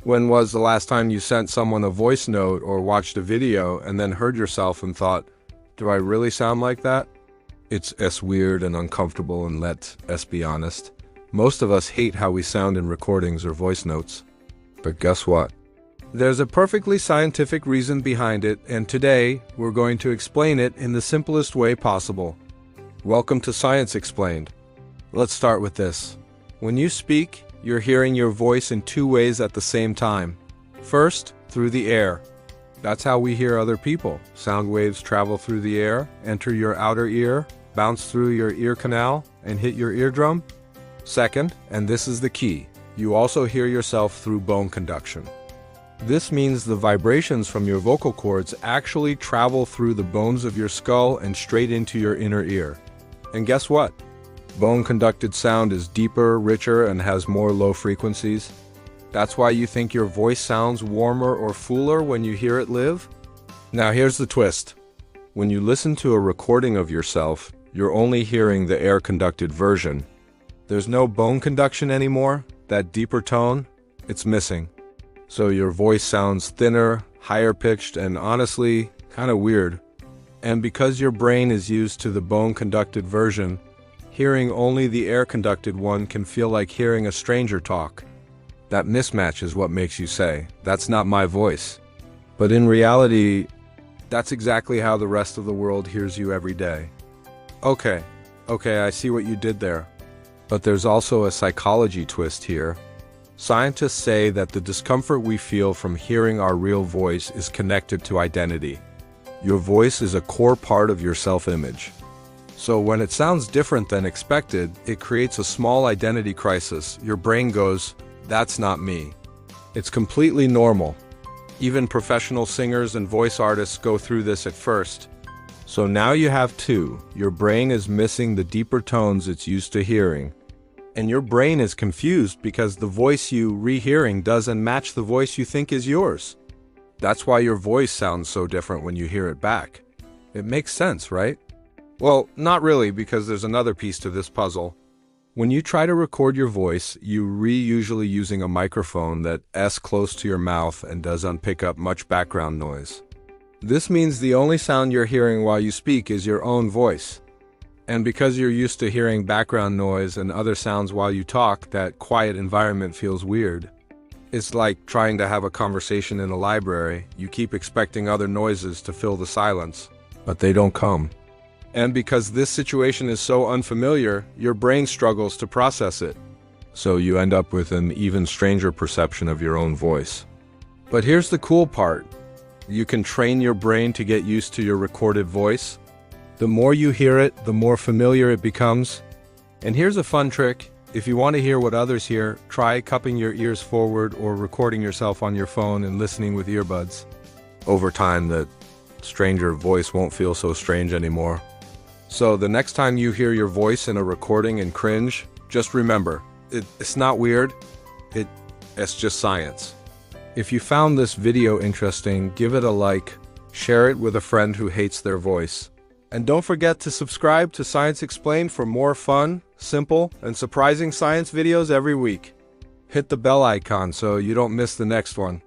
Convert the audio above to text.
When was the last time you sent someone a voice note or watched a video and then heard yourself and thought, do I really sound like that? It's weird and uncomfortable, and let's be honest. Most of us hate how we sound in recordings or voice notes. But guess what? There's a perfectly scientific reason behind it, and today we're going to explain it in the simplest way possible. Welcome to Science Explained. Let's start with this. When you speak, you're hearing your voice in two ways at the same time. First, through the air. That's how we hear other people. Sound waves travel through the air, enter your outer ear, bounce through your ear canal, and hit your eardrum. Second, and this is the key, you also hear yourself through bone conduction. This means the vibrations from your vocal cords actually travel through the bones of your skull and straight into your inner ear. And guess what? Bone-conducted sound is deeper, richer, and has more low frequencies. That's why you think your voice sounds warmer or fuller when you hear it live. Now here's the twist. When you listen to a recording of yourself, you're only hearing the air-conducted version. There's no bone conduction anymore. That deeper tone, it's missing. So your voice sounds thinner, higher-pitched, and honestly, kind of weird. And because your brain is used to the bone-conducted version, hearing only the air-conducted one can feel like hearing a stranger talk. That mismatch is what makes you say, "That's not my voice." But in reality, that's exactly how the rest of the world hears you every day. Okay, I see what you did there. But there's also a psychology twist here. Scientists say that the discomfort we feel from hearing our real voice is connected to identity. Your voice is a core part of your self-image. So when it sounds different than expected, it creates a small identity crisis. Your brain goes, "That's not me." It's completely normal. Even professional singers and voice artists go through this at first. So now you have two. Your brain is missing the deeper tones it's used to hearing. And your brain is confused because the voice you rehearing doesn't match the voice you think is yours. That's why your voice sounds so different when you hear it back. It makes sense, right? Well, not really, because there's another piece to this puzzle. When you try to record your voice, you're usually using a microphone that's close to your mouth and doesn't pick up much background noise. This means the only sound you're hearing while you speak is your own voice. And because you're used to hearing background noise and other sounds while you talk, that quiet environment feels weird. It's like trying to have a conversation in a library. You keep expecting other noises to fill the silence, but they don't come. And because this situation is so unfamiliar, your brain struggles to process it. So you end up with an even stranger perception of your own voice. But here's the cool part. You can train your brain to get used to your recorded voice. The more you hear it, the more familiar it becomes. And here's a fun trick. If you want to hear what others hear, try cupping your ears forward or recording yourself on your phone and listening with earbuds. Over time, that stranger voice won't feel so strange anymore. So the next time you hear your voice in a recording and cringe, just remember, it's not weird, it's just science. If you found this video interesting, give it a like, share it with a friend who hates their voice. And don't forget to subscribe to Science Explained for more fun, simple, and surprising science videos every week. Hit the bell icon so you don't miss the next one.